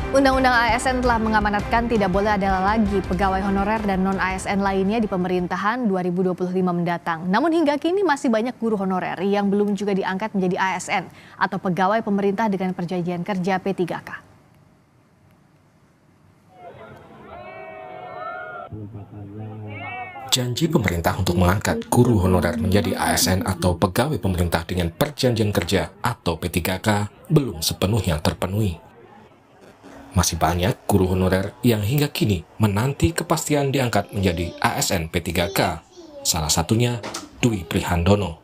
Undang-Undang ASN telah mengamanatkan tidak boleh ada lagi pegawai honorer dan non-ASN lainnya di pemerintahan 2025 mendatang. Namun hingga kini masih banyak guru honorer yang belum juga diangkat menjadi ASN atau pegawai pemerintah dengan perjanjian kerja P3K. Janji pemerintah untuk mengangkat guru honorer menjadi ASN atau pegawai pemerintah dengan perjanjian kerja atau P3K belum sepenuhnya terpenuhi. Masih banyak guru honorer yang hingga kini menanti kepastian diangkat menjadi ASN P3K. Salah satunya Dwi Prihandono.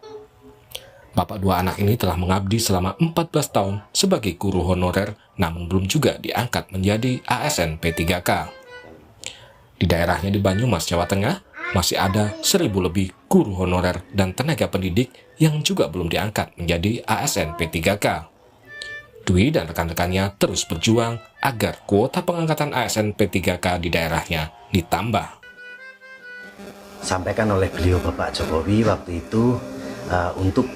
Bapak dua anak ini telah mengabdi selama 14 tahun sebagai guru honorer, namun belum juga diangkat menjadi ASN P3K. Di daerahnya di Banyumas, Jawa Tengah, masih ada 1.000 lebih guru honorer dan tenaga pendidik yang juga belum diangkat menjadi ASN P3K. Dwi dan rekan-rekannya terus berjuang agar kuota pengangkatan ASN P3K di daerahnya ditambah. Sampaikan oleh beliau Bapak Jokowi waktu itu untuk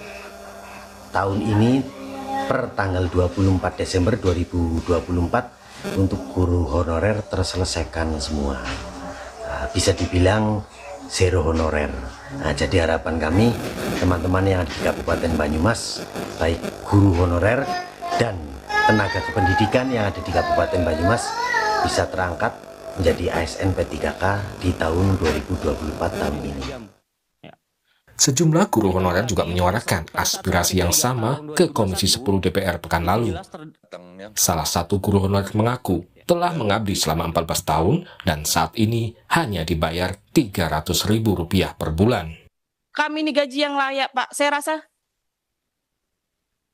tahun ini per tanggal 24 Desember 2024 untuk guru honorer terselesaikan semua. Bisa dibilang zero honorer. Jadi harapan kami teman-teman yang ada di Kabupaten Banyumas, baik guru honorer dan tenaga kependidikan yang ada di Kabupaten Banyumas bisa terangkat menjadi ASN P3K di tahun 2024 tahun ini. Sejumlah guru honorer juga menyuarakan aspirasi yang sama ke Komisi 10 DPR pekan lalu. Salah satu guru honorer mengaku telah mengabdi selama 14 tahun dan saat ini hanya dibayar Rp300.000 per bulan. Kami ini gaji yang layak, Pak. Saya rasa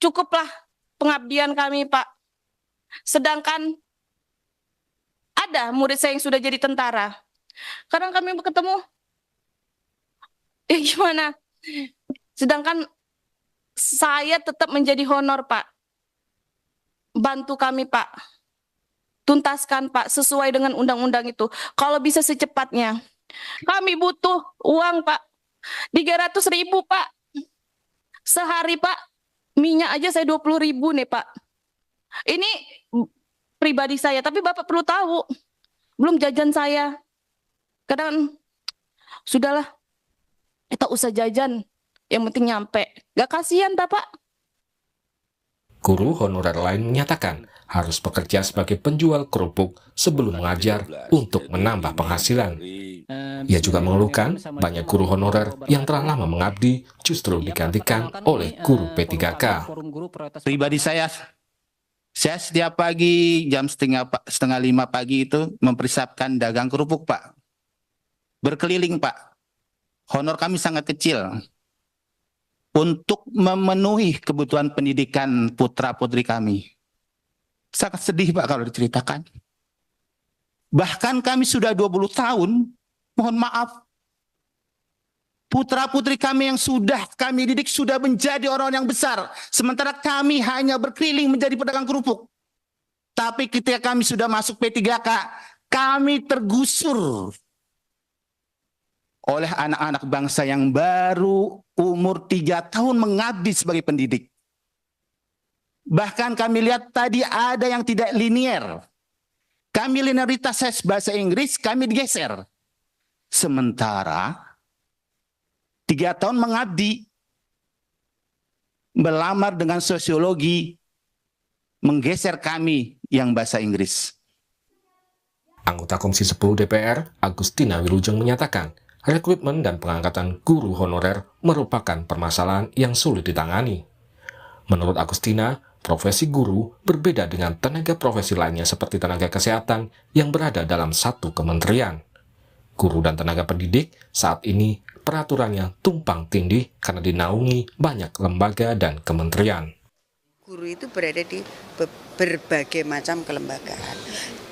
cukuplah pengabdian kami, Pak. Sedangkan ada murid saya yang sudah jadi tentara. Kadang kami ketemu, gimana? Sedangkan saya tetap menjadi honor, Pak. Bantu kami, Pak. Tuntaskan, Pak, sesuai dengan undang-undang itu. Kalau bisa secepatnya. Kami butuh uang, Pak. 300.000, Pak. Sehari, Pak. Minyak aja saya 20.000 nih, Pak. Ini pribadi saya, tapi Bapak perlu tahu. Belum jajan saya. Kadang, sudahlah. Kita usah jajan. Yang penting nyampe. Gak kasihan, Pak. Guru honorer lain menyatakan harus bekerja sebagai penjual kerupuk sebelum mengajar untuk menambah penghasilan. Ia juga mengeluhkan banyak guru honorer yang telah lama mengabdi justru digantikan oleh guru P3K. Pribadi saya setiap pagi jam setengah 5 pagi itu mempersiapkan dagang kerupuk, Pak. Berkeliling, Pak. Honor kami sangat kecil untuk memenuhi kebutuhan pendidikan putra-putri kami. Sangat sedih, Pak, kalau diceritakan. Bahkan kami sudah 20 tahun, mohon maaf, putra-putri kami yang sudah kami didik sudah menjadi orang yang besar. Sementara kami hanya berkeliling menjadi pedagang kerupuk. Tapi ketika kami sudah masuk P3K, kami tergusur oleh anak-anak bangsa yang baru umur 3 tahun mengabdi sebagai pendidik. Bahkan kami lihat tadi ada yang tidak linier. Kami linearitas bahasa Inggris, kami digeser. Sementara 3 tahun mengabdi, melamar dengan sosiologi, menggeser kami yang bahasa Inggris. Anggota Komisi 10 DPR, Agustina Wilujeng menyatakan, rekrutmen dan pengangkatan guru honorer merupakan permasalahan yang sulit ditangani. Menurut Agustina, profesi guru berbeda dengan tenaga profesi lainnya seperti tenaga kesehatan yang berada dalam satu kementerian. Guru dan tenaga pendidik saat ini peraturannya tumpang tindih karena dinaungi banyak lembaga dan kementerian. Guru itu berada di berbagai macam kelembagaan.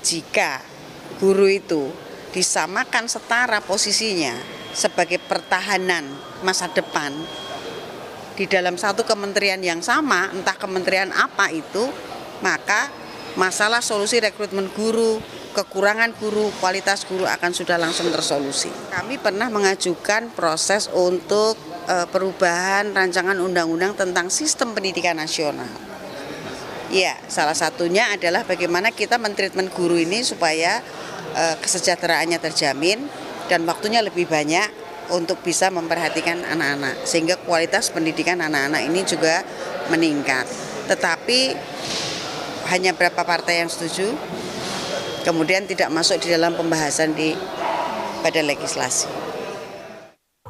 Jika guru itu disamakan setara posisinya sebagai pertahanan masa depan di dalam satu kementerian yang sama, entah kementerian apa itu, maka masalah solusi rekrutmen guru, kekurangan guru, kualitas guru akan sudah langsung tersolusi. Kami pernah mengajukan proses untuk perubahan rancangan undang-undang tentang sistem pendidikan nasional Ya, salah satunya adalah bagaimana kita mentreatment guru ini supaya kesejahteraannya terjamin dan waktunya lebih banyak untuk bisa memperhatikan anak-anak sehingga kualitas pendidikan anak-anak ini juga meningkat. Tetapi hanya berapa partai yang setuju, kemudian tidak masuk di dalam pembahasan di badan legislasi.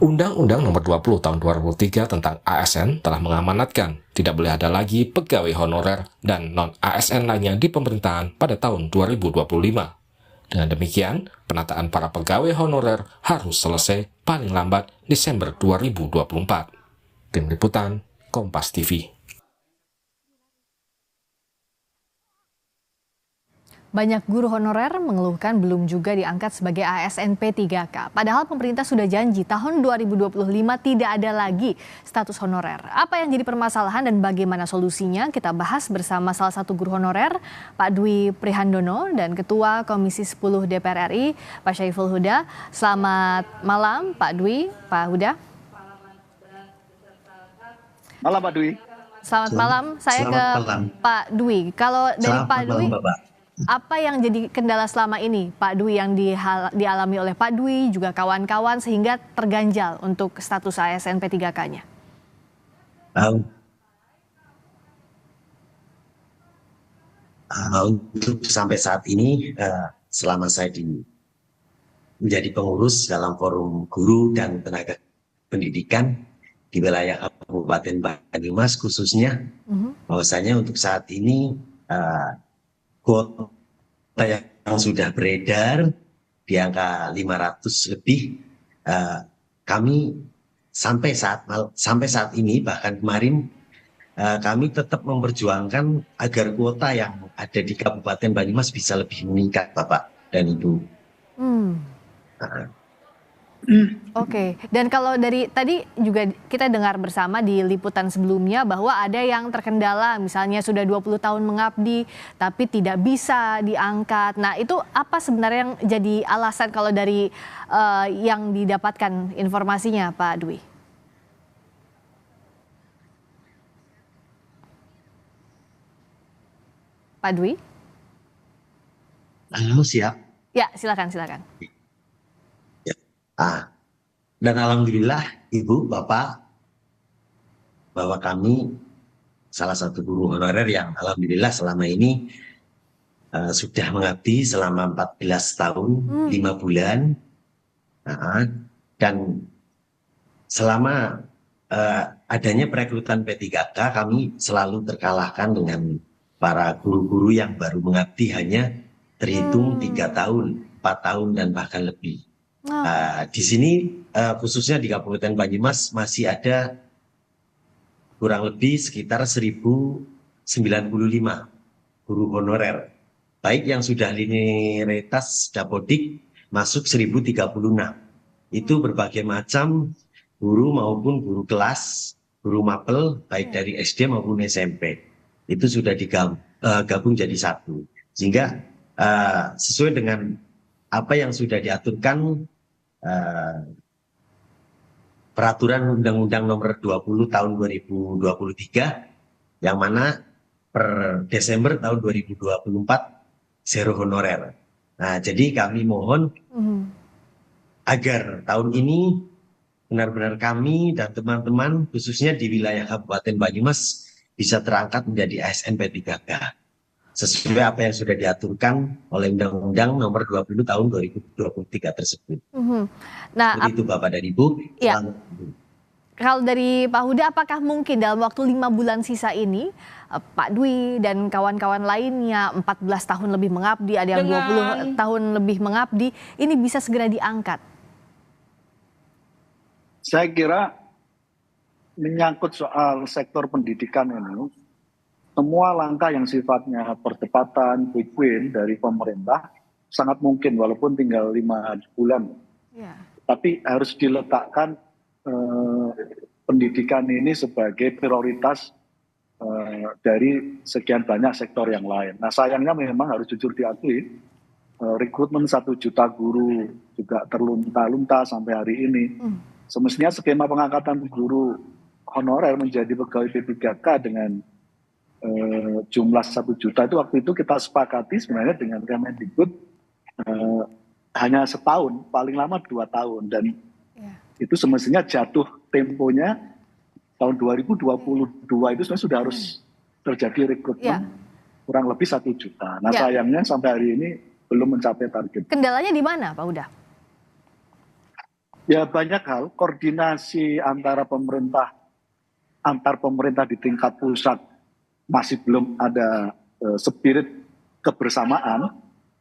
Undang-Undang Nomor 20 Tahun 2003 tentang ASN telah mengamanatkan tidak boleh ada lagi pegawai honorer dan non-ASN lainnya di pemerintahan pada tahun 2025. Dengan demikian, penataan para pegawai honorer harus selesai paling lambat Desember 2024. Tim Liputan, Kompas TV. Banyak guru honorer mengeluhkan belum juga diangkat sebagai ASN P3K. Padahal pemerintah sudah janji tahun 2025 tidak ada lagi status honorer. Apa yang jadi permasalahan dan bagaimana solusinya? Kita bahas bersama salah satu guru honorer, Pak Dwi Prihandono, dan Ketua Komisi 10 DPR RI, Pak Syaiful Huda. Selamat malam, Pak Dwi, Pak Huda. Malam, Pak Dwi. Selamat malam, saya ke Pak Dwi. Kalau dari Pak Dwi, apa yang jadi kendala selama ini, Pak Dwi, yang dialami oleh Pak Dwi juga kawan-kawan sehingga terganjal untuk status ASN P3K-nya? Untuk sampai saat ini, selama saya menjadi pengurus dalam forum guru dan tenaga pendidikan di wilayah Kabupaten Banyumas khususnya, bahwasanya untuk saat ini kuota yang sudah beredar di angka 500 lebih, kami sampai saat ini, bahkan kemarin, kami tetap memperjuangkan agar kuota yang ada di Kabupaten Banyumas bisa lebih meningkat, Bapak dan Ibu. Oke, dan kalau dari tadi juga kita dengar bersama di liputan sebelumnya bahwa ada yang terkendala, misalnya sudah 20 tahun mengabdi tapi tidak bisa diangkat. Nah, itu apa sebenarnya yang jadi alasan kalau dari yang didapatkan informasinya, Pak Dwi? Pak Dwi? Halo, siap. Ya, silakan. Dan alhamdulillah Ibu, Bapak, bahwa kami salah satu guru honorer yang alhamdulillah selama ini sudah mengabdi selama 14 tahun, 5 bulan. Dan selama adanya perekrutan P3K, kami selalu terkalahkan dengan para guru-guru yang baru mengabdi hanya terhitung 3 tahun, 4 tahun, dan bahkan lebih. Di sini khususnya di Kabupaten Banyumas masih ada kurang lebih sekitar 1095 guru honorer, baik yang sudah linearitas Dapodik masuk 1036. Itu berbagai macam guru maupun guru kelas, guru mapel baik dari SD maupun SMP. Itu sudah digabung jadi satu, sehingga sesuai dengan apa yang sudah diaturkan Peraturan Undang-Undang Nomor 20 Tahun 2023, yang mana per Desember tahun 2024 zero honorer. Nah, jadi kami mohon agar tahun ini benar-benar kami dan teman-teman khususnya di wilayah Kabupaten Banyumas bisa terangkat menjadi ASN P3K sesuai apa yang sudah diaturkan oleh Undang-Undang Nomor 20 Tahun 2023 tersebut. Nah, itu Bapak dan Ibu. Ya. Kalau dari Pak Huda, apakah mungkin dalam waktu 5 bulan sisa ini Pak Dwi dan kawan-kawan lainnya 14 tahun lebih mengabdi, ada yang 20 tahun lebih mengabdi, ini bisa segera diangkat? Saya kira menyangkut soal sektor pendidikan ini, semua langkah yang sifatnya percepatan, quick win dari pemerintah sangat mungkin walaupun tinggal 5 bulan. Tapi harus diletakkan pendidikan ini sebagai prioritas dari sekian banyak sektor yang lain. Nah, sayangnya memang harus jujur diakui, rekrutmen 1 juta guru juga terlunta-lunta sampai hari ini. Semestinya skema pengangkatan guru honorer menjadi pegawai P3K dengan jumlah 1 juta itu waktu itu kita sepakati sebenarnya dengan Kemendikbud hanya setahun, paling lama 2 tahun, dan itu semestinya jatuh temponya tahun 2022 itu sebenarnya sudah harus terjadi rekrutmen kurang lebih 1 juta. Nah sayangnya sampai hari ini belum mencapai target. Kendalanya di mana Pak Huda? Ya banyak hal, koordinasi antar pemerintah di tingkat pusat masih belum ada spirit kebersamaan,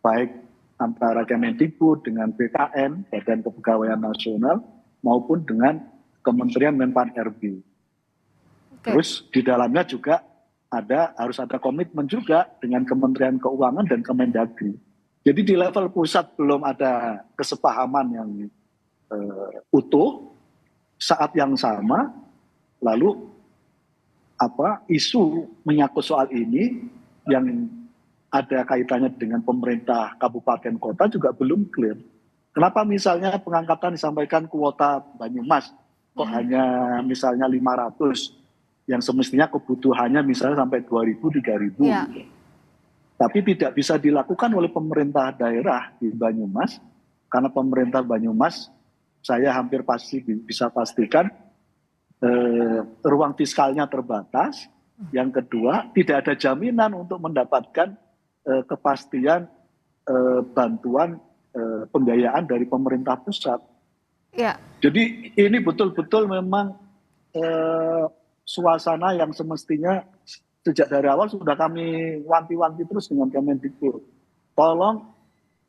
baik antara Kemendikbud dengan BKN, Badan Kepegawaian Nasional, maupun dengan Kementerian Menpan-RB. Terus di dalamnya juga harus ada komitmen juga dengan Kementerian Keuangan dan Kemendagri. Jadi di level pusat belum ada kesepahaman yang utuh. Saat yang sama, lalu isu menyangkut soal ini yang ada kaitannya dengan pemerintah kabupaten kota juga belum clear. Kenapa misalnya pengangkatan disampaikan kuota Banyumas kok hanya misalnya 500, yang semestinya kebutuhannya misalnya sampai 2.000, 3.000. Tapi tidak bisa dilakukan oleh pemerintah daerah di Banyumas, karena pemerintah Banyumas, saya hampir bisa pastikan ruang fiskalnya terbatas. Yang kedua, tidak ada jaminan untuk mendapatkan kepastian bantuan pembiayaan dari pemerintah pusat. Jadi ini betul-betul memang suasana yang semestinya sejak dari awal sudah kami wanti-wanti terus dengan Kemendikbud. Tolong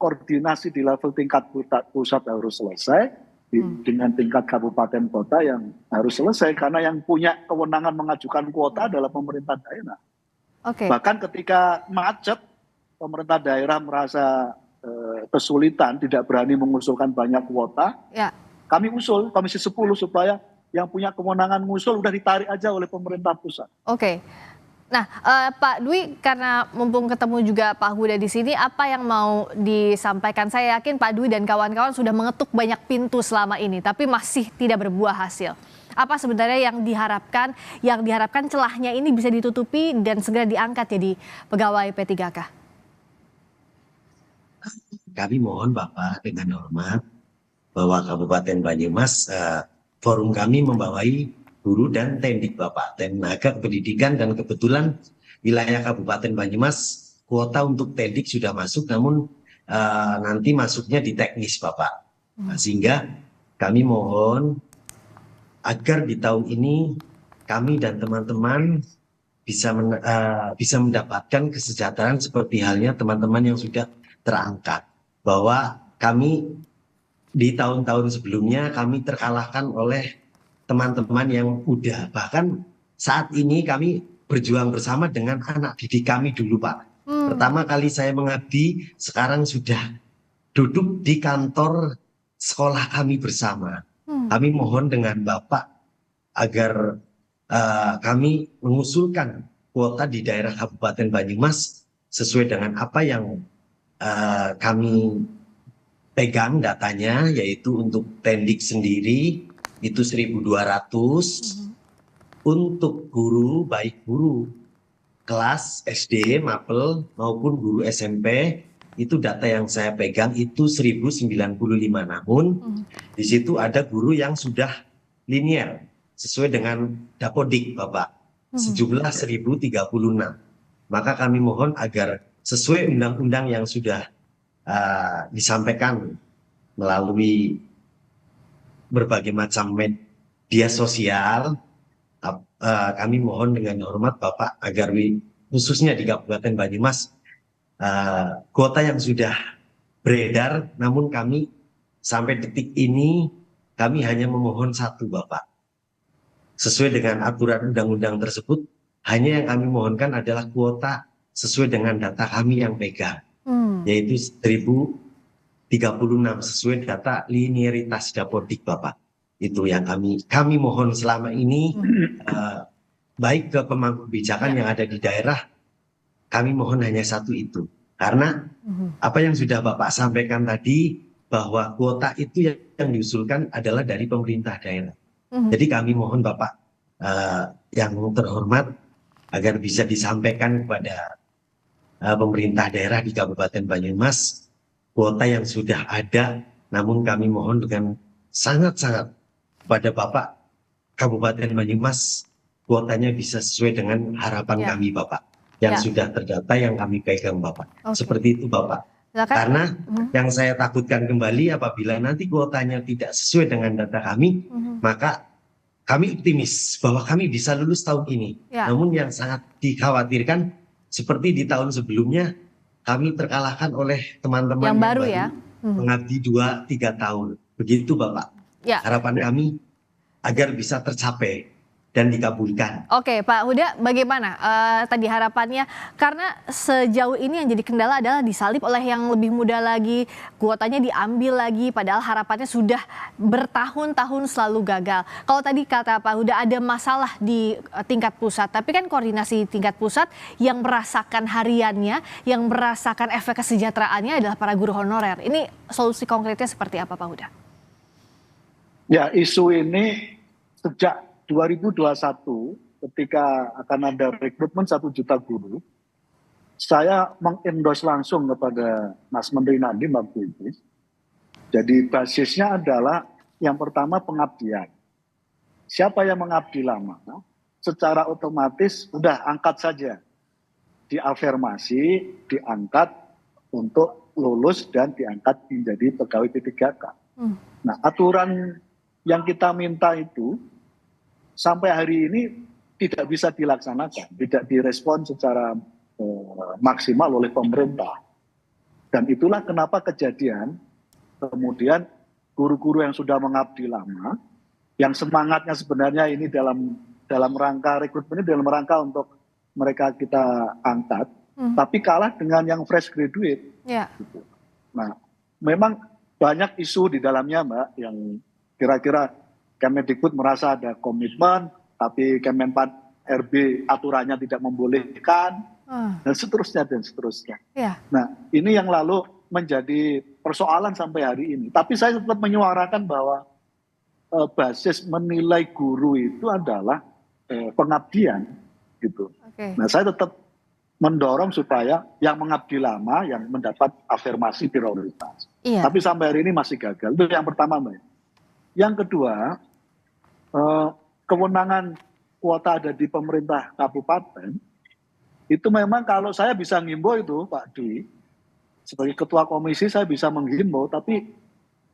koordinasi di level tingkat pusat harus selesai, dengan tingkat kabupaten kota yang harus selesai, karena yang punya kewenangan mengajukan kuota adalah pemerintah daerah. Bahkan ketika macet, pemerintah daerah merasa kesulitan, tidak berani mengusulkan banyak kuota, kami usul Komisi 10 supaya yang punya kewenangan ngusul udah ditarik aja oleh pemerintah pusat. Nah, Pak Dwi, karena mumpung ketemu juga Pak Huda di sini, apa yang mau disampaikan? Saya yakin Pak Dwi dan kawan-kawan sudah mengetuk banyak pintu selama ini, tapi masih tidak berbuah hasil. Apa sebenarnya yang diharapkan? Yang diharapkan celahnya ini bisa ditutupi dan segera diangkat jadi pegawai P3K. Kami mohon Bapak dengan hormat bahwa Kabupaten Banyumas, forum kami membawai guru dan tendik Bapak, tenaga pendidikan, dan kebetulan wilayah Kabupaten Banyumas kuota untuk tendik sudah masuk, namun nanti masuknya di teknis Bapak. Sehingga kami mohon agar di tahun ini kami dan teman-teman bisa mendapatkan kesejahteraan seperti halnya teman-teman yang sudah terangkat. Bahwa kami di tahun-tahun sebelumnya kami terkalahkan oleh teman-teman yang udah, bahkan saat ini kami berjuang bersama dengan anak didik kami dulu Pak. Pertama kali saya mengabdi, sekarang sudah duduk di kantor sekolah kami bersama. Kami mohon dengan Bapak agar kami mengusulkan kuota di daerah Kabupaten Banyumas sesuai dengan apa yang kami pegang datanya, yaitu untuk tendik sendiri itu 1.200, untuk guru, baik guru kelas SD, mapel maupun guru SMP, itu data yang saya pegang itu 1.095. Namun di situ ada guru yang sudah linier sesuai dengan Dapodik Bapak, sejumlah 1.036. Maka kami mohon agar sesuai undang-undang yang sudah disampaikan melalui berbagai macam media sosial, kami mohon dengan hormat Bapak agar khususnya di Kabupaten Banyumas, kuota yang sudah beredar, namun kami sampai detik ini kami hanya memohon satu Bapak. Sesuai dengan aturan undang-undang tersebut, hanya yang kami mohonkan adalah kuota sesuai dengan data kami yang pegang, yaitu 1.036 sesuai data linearitas Dapodik Bapak. Itu yang kami mohon selama ini, baik ke pemangku kebijakan yang ada di daerah, kami mohon hanya satu itu. Karena apa yang sudah Bapak sampaikan tadi, bahwa kuota itu yang diusulkan adalah dari pemerintah daerah. Jadi kami mohon Bapak yang terhormat, agar bisa disampaikan kepada pemerintah daerah di Kabupaten Banyumas kuota yang sudah ada, namun kami mohon dengan sangat-sangat kepada Bapak Kabupaten Banyumas kuotanya bisa sesuai dengan harapan kami Bapak yang sudah terdata, yang kami pegang Bapak. Seperti itu Bapak. Silakan. Karena yang saya takutkan kembali apabila nanti kuotanya tidak sesuai dengan data kami, maka kami optimis bahwa kami bisa lulus tahun ini. Namun yang sangat dikhawatirkan seperti di tahun sebelumnya, kami terkalahkan oleh teman-teman yang baru mengabdi 2-3 tahun. Begitu Bapak. Harapan kami agar bisa tercapai dan dikabulkan. Oke Pak Huda, bagaimana tadi harapannya? Karena sejauh ini yang jadi kendala adalah disalib oleh yang lebih muda lagi, kuotanya diambil lagi, padahal harapannya sudah bertahun-tahun selalu gagal. Kalau tadi kata Pak Huda ada masalah di tingkat pusat, tapi kan koordinasi tingkat pusat yang merasakan hariannya, yang merasakan efek kesejahteraannya adalah para guru honorer. Ini solusi konkretnya seperti apa Pak Huda? Ya, isu ini sejak 2021 ketika akan ada rekrutmen 1 juta guru, saya mengendorse langsung kepada Mas Menteri Nadiem waktu itu. Jadi basisnya adalah yang pertama pengabdian. Siapa yang mengabdi lama, secara otomatis udah angkat saja. Diafirmasi, diangkat untuk lulus dan diangkat menjadi pegawai P3K. Nah, aturan yang kita minta itu sampai hari ini tidak bisa dilaksanakan, tidak direspon secara maksimal oleh pemerintah. Dan itulah kenapa kejadian kemudian guru-guru yang sudah mengabdi lama, yang semangatnya sebenarnya ini dalam rangka rekrutmen, ini dalam rangka untuk mereka kita angkat, tapi kalah dengan yang fresh graduate. Gitu. Nah, memang banyak isu di dalamnya Mbak, yang kira-kira Kemendikbud merasa ada komitmen, tapi Kemenpan RB aturannya tidak membolehkan, dan seterusnya dan seterusnya. Nah, ini yang lalu menjadi persoalan sampai hari ini. Tapi saya tetap menyuarakan bahwa basis menilai guru itu adalah pengabdian, gitu. Nah, saya tetap mendorong supaya yang mengabdi lama yang mendapat afirmasi prioritas. Tapi sampai hari ini masih gagal. Itu yang pertama, Mbak. Yang kedua, kewenangan kuota ada di pemerintah kabupaten, itu memang kalau saya bisa ngimbau itu Pak Dwi, sebagai ketua komisi saya bisa menghimbau, tapi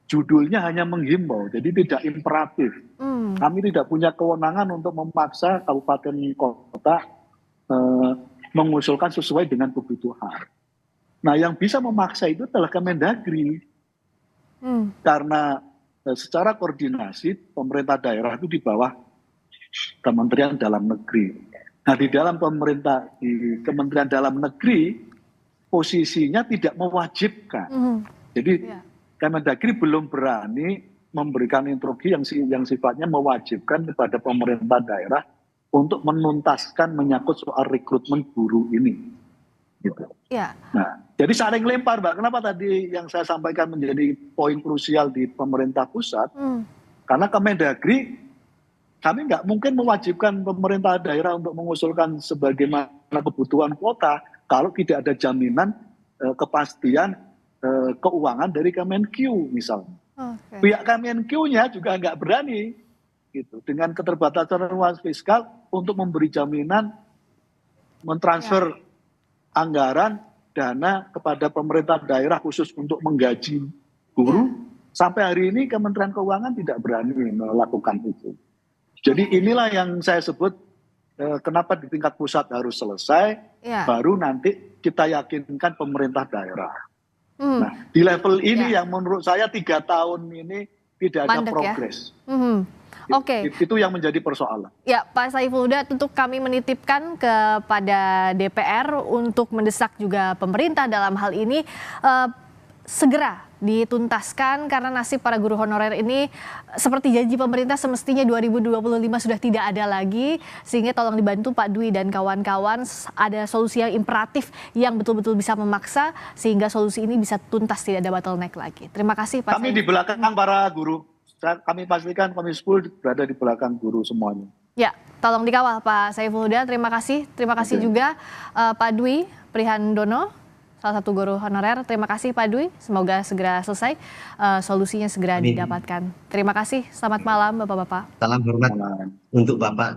judulnya hanya menghimbau, jadi tidak imperatif. Kami tidak punya kewenangan untuk memaksa kabupaten kota mengusulkan sesuai dengan kebutuhan. Nah, yang bisa memaksa itu adalah Kemendagri. Karena secara koordinasi pemerintah daerah itu di bawah Kementerian Dalam Negeri. Nah, di Kementerian Dalam Negeri posisinya tidak mewajibkan. Jadi Kemendagri belum berani memberikan instruksi yang sifatnya mewajibkan kepada pemerintah daerah untuk menuntaskan menyangkut soal rekrutmen guru ini. Gitu. Nah, jadi saling lempar, Mbak. Kenapa tadi yang saya sampaikan menjadi poin krusial di pemerintah pusat? Karena Kemendagri, kami nggak mungkin mewajibkan pemerintah daerah untuk mengusulkan sebagaimana kebutuhan kuota kalau tidak ada jaminan kepastian keuangan dari Kemenq misalnya. Pihak Kemenq-nya juga nggak berani, gitu, dengan keterbatasan ruang fiskal untuk memberi jaminan mentransfer anggaran dana kepada pemerintah daerah khusus untuk menggaji guru. Sampai hari ini Kementerian Keuangan tidak berani melakukan itu. Jadi inilah yang saya sebut kenapa di tingkat pusat harus selesai, baru nanti kita yakinkan pemerintah daerah. Nah, di level ini yang menurut saya 3 tahun ini tidak ada progres. Itu yang menjadi persoalan. Ya, Pak Saiful Huda, tentu kami menitipkan kepada DPR untuk mendesak juga pemerintah dalam hal ini segera dituntaskan, karena nasib para guru honorer ini seperti janji pemerintah semestinya 2025 sudah tidak ada lagi, sehingga tolong dibantu Pak Dwi dan kawan-kawan ada solusi yang imperatif yang betul-betul bisa memaksa sehingga solusi ini bisa tuntas, tidak ada bottleneck lagi. Terima kasih Pak. Kami di belakang para guru. Kami pastikan Komisi 10 berada di belakang guru semuanya. Ya, tolong dikawal Pak Saiful Huda. Terima kasih juga Pak Dwi Prihandono, salah satu guru honorer. Terima kasih Pak Dwi, semoga segera selesai, solusinya segera didapatkan. Terima kasih, selamat malam Bapak-Bapak. Salam hormat untuk Bapak.